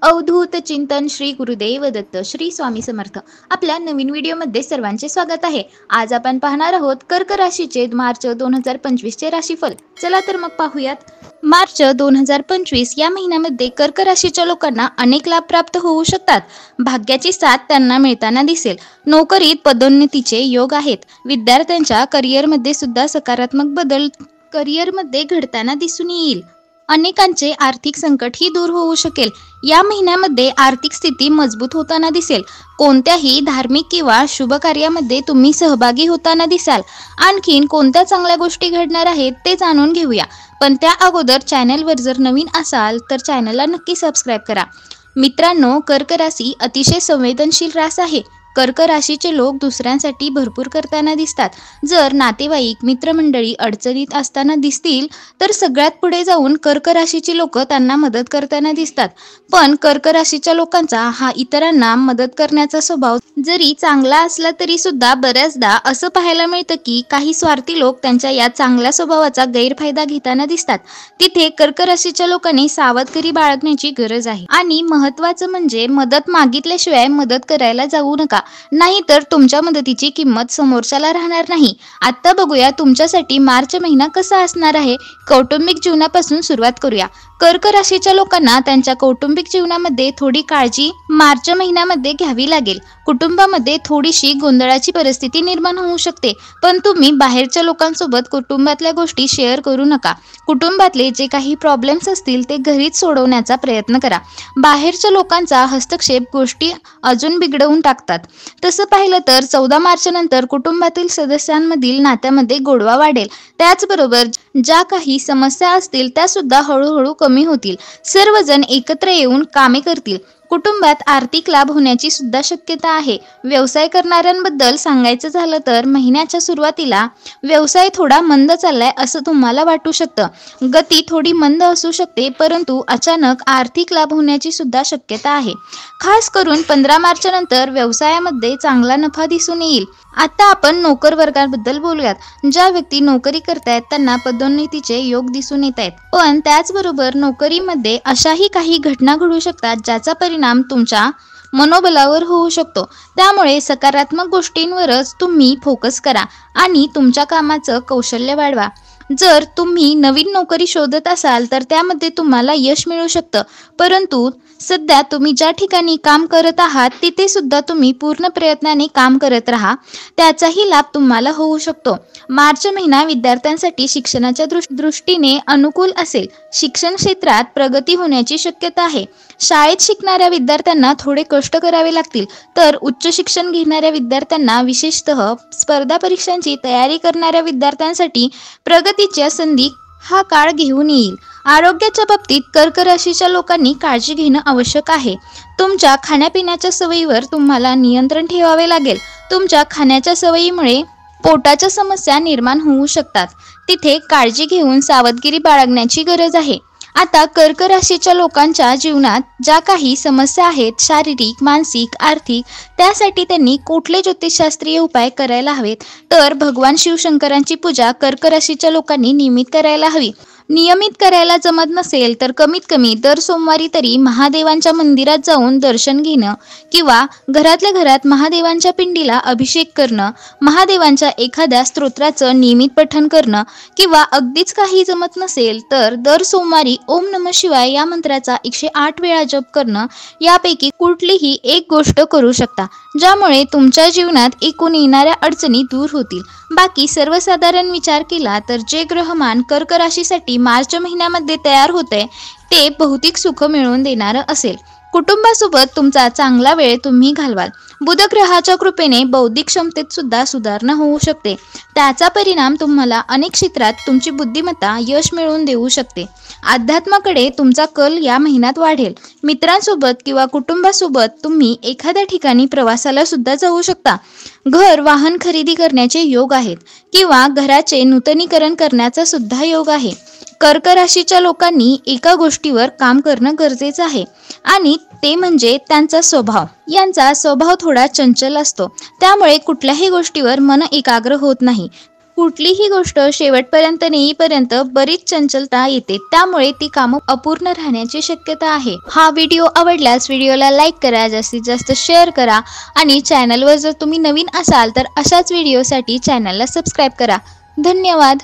अवधूत चिंतन श्री गुरुदेव दत्त श्री स्वामी समर्थ। आपल्या नवीन व्हिडिओमध्ये सर्वांचे स्वागत आहे। आज आपण पाहणार आहोत कर्क राशीचे मार्च 2025 चे राशीफल। चला तर मग पाहूयात। मार्च 2025 या महिन्यामध्ये कर्क राशीच्या लोकांना अनेक लाभ प्राप्त होऊ शकतात। भाग्याची साथ त्यांना मिळताना दिसेल। नोकरीत पदोन्नतीचे योग आहेत। विद्यार्थ्यांच्या करिअरमध्ये सुद्धा सकारात्मक बदल करिअरमध्ये घडताना दिसून येईल। अनेकांचे आर्थिक संकटही दूर होऊ शकेल। या महिन्यामध्ये आर्थिक स्थिती मजबूत होताना दिसेल। कोणत्याही धार्मिक किंवा शुभ कार्यामध्ये तुम्ही सहभागी होताना दिसाल। आणखीन कोणत्या चांगल्या गोष्टी घडणार आहेत ते जाणून घेऊया, पण त्या अगोदर चॅनलवर जर नवीन असाल तर चॅनलला नक्की सबस्क्राईब करा। मित्रांनो, कर्क राशी अतिशय संवेदनशील रास आहे। कर्क राशीचे लोक दुसऱ्यांसाठी भरपूर करताना दिसतात। जर नातेवाईक मित्रमंडळी अडचणीत असताना दिसतील तर सगळ्यात पुढे जाऊन कर्क राशीची लोक त्यांना मदत करताना दिसतात। पण कर्क राशीच्या लोकांचा हा इतरांना मदत करण्याचा स्वभाव जरी चांगला असला तरी सुद्धा बऱ्याचदा असं पाहायला मिळतं की काही स्वार्थी लोक त्यांच्या या चांगल्या स्वभावाचा गैरफायदा घेताना दिसतात। तिथे कर्क राशीच्या लोकांनी सावधगिरी बाळगण्याची गरज आहे। आणि महत्त्वाचं म्हणजे मदत मागितल्याशिवाय मदत करायला जाऊ नका, नाहीतर तुमच्या मदतीची किंमत समोरच्याला राहणार नाही। आता बघूया तुमच्यासाठी मार्च महिना कसा असणार आहे। कौटुंबिक जीवनापासून सुरुवात करूया। कर्क राशीच्या लोकांना त्यांच्या कौटुंबिक जीवनामध्ये थोडी काळजी मार्च महिन्यामध्ये घ्यावी लागेल। कुटुंबामध्ये थोडीशी गोंधळाची परिस्थिती निर्माण होऊ शकते, पण तुम्ही बाहेरच्या लोकांसोबत कुटुंबातल्या गोष्टी शेअर करू नका। कुटुंबातले जे काही प्रॉब्लेम्स असतील ते घरीच सोडवण्याचा प्रयत्न करा। बाहेरच्या लोकांचा हस्तक्षेप गोष्टी अजून बिघडवून टाकतात। तसं पाहिलं तर 14 मार्च नंतर कुटुंबातील सदस्यांमधील नात्यामध्ये गोडवा वाढेल। त्याचबरोबर ज्या काही समस्या असतील त्या सुद्धा हळूहळू कमी होतील। सर्वजण एकत्र येऊन कामे करतील। कुटुंबात आर्थिक लाभ होण्याची सुद्धा शक्यता आहे। व्यवसाय करणाऱ्यांबद्दल सांगायचं झालं तर महिन्याच्या सुरुवातीला व्यवसाय थोडा मंद चाललाय असं तुम्हाला वाटू शकतं। गती थोडी मंद असू शकते, परंतु अचानक आर्थिक लाभ होण्याची सुद्धा शक्यता आहे। खास करून 15 मार्च नंतर व्यवसायामध्ये चांगला नफा दिसून येईल। आता आपण नोकर वर्गाबद्दल बोलूयात। ज्या व्यक्ती नोकरी करतायत त्यांना पदोन्नतीचे योग दिसून येत आहेत, पण त्याचबरोबर नोकरीमध्ये अशाही काही घटना घडू शकतात ज्याचा परिणाम तुमच्या मनोबलावर होऊ शकतो। त्यामुळे सकारात्मक गोष्टींवरच तुम्ही फोकस करा आणि तुमच्या कामाचं कौशल्य वाढवा। जर तुम्ही नवीन नोकरी शोधत असाल तर त्यामध्ये तुम्हाला यश मिळू शकतं, परंतु सध्या तुम्ही ज्या ठिकाणी काम करत आहात तिथे सुद्धा तुम्ही पूर्ण प्रयत्नाने काम करत राहा, त्याचाही लाभ तुम्हाला होऊ शकतो। मार्च महिना विद्यार्थ्यांसाठी शिक्षणाच्या दृष्टीने अनुकूल असेल। शिक्षण क्षेत्रात प्रगती होण्याची शक्यता आहे। शाळेत शिकणाऱ्या विद्यार्थ्यांना थोडे कष्ट करावे लागतील, तर उच्च शिक्षण घेणाऱ्या विद्यार्थ्यांना विशेषतः स्पर्धा परीक्षांची तयारी करणाऱ्या विद्यार्थ्यांसाठी प्रगतीच्या संधी हा काळ घेऊन येईल। आरोग्याच्या बाबतीत कर्क राशीच्या लोकांनी काळजी घेणं आवश्यक आहे। तुमच्या खाण्यापिण्याच्या सवयीवर तुम्हाला नियंत्रण ठेवावे लागेल। तुमच्या खाण्याच्या सवयीमुळे पोटाच्या समस्या निर्माण होऊ शकतात। तिथे काळजी घेऊन सावधगिरी बाळगण्याची गरज आहे। आता कर्क राशीच्या लोकांच्या जीवनात ज्या काही समस्या आहेत, शारीरिक, मानसिक, आर्थिक, त्यासाठी त्यांनी कुठले ज्योतिषशास्त्रीय उपाय करायला हवेत, तर भगवान शिवशंकरांची पूजा कर्क राशीच्या लोकांनी नियमित करायला हवी। नियमित करायला जमत नसेल तर कमीत कमी दर सोमवारी तरी महादेवांच्या मंदिरात जाऊन दर्शन घेणं किंवा घरातल्या घरात महादेवांच्या पिंडीला अभिषेक करणं, महादेवांच्या एखाद्या स्तोत्राचं नियमित पठण करणं किंवा अगदीच काही जमत नसेल तर दर सोमवारी ओम नमः शिवाय या मंत्राचा 108 वेळा जप करणं, यापैकी कुठलीही एक गोष्ट करू शकता, ज्यामुळे तुमच्या जीवनात एकूण येणाऱ्या अडचणी दूर होतील। बाकी सर्वसाधारण विचार केला तर जे ग्रहमान कर्क राशीसाठी मार्च महिन्यामध्ये तयार होते ते भौतिक सुख मिळवून देणारं असेल। कुटुंबासोबत तुमचा चांगला वेळ तुम्ही घालवाल। बुध ग्रहाच्या कृपेने बौद्धिक क्षमतेत सुद्धा सुधारणा होऊ शकते। त्याचा परिणाम तुम्हाला अनेक क्षेत्रात तुमची बुद्धिमत्ता यश मिळवून देऊ शकते। अध्यात्माकडे तुमचा कल या महिन्यात वाढेल। मित्रांसोबत किंवा कुटुंबासोबत तुम्ही एखाद्या ठिकाणी प्रवासाला सुद्धा जाऊ शकता। घर वाहन खरेदी करण्याचे योग आहेत किंवा घराचे नूतनीकरण करण्याचा सुद्धा योग आहे। कर्क राशीच्या लोकांनी एका गोष्टीवर काम करणं गरजेचं आहे आणि ते म्हणजे त्यांचा स्वभाव। यांचा स्वभाव थोडा चंचल असतो, त्यामुळे कुठल्याही गोष्टीवर मन एकाग्र होत नाही। कुठलीही गोष्ट शेवटपर्यंत नेईपर्यंत बरीच चंचलता येते, त्यामुळे ती कामं अपूर्ण राहण्याची शक्यता आहे. हा व्हिडिओ आवडल्यास व्हिडिओला लाईक करा, जास्तीत जास्त शेअर करा आणि चॅनलवर जर तुम्ही नवीन असाल तर अशाच व्हिडिओसाठी चॅनलला सबस्क्राईब करा. धन्यवाद.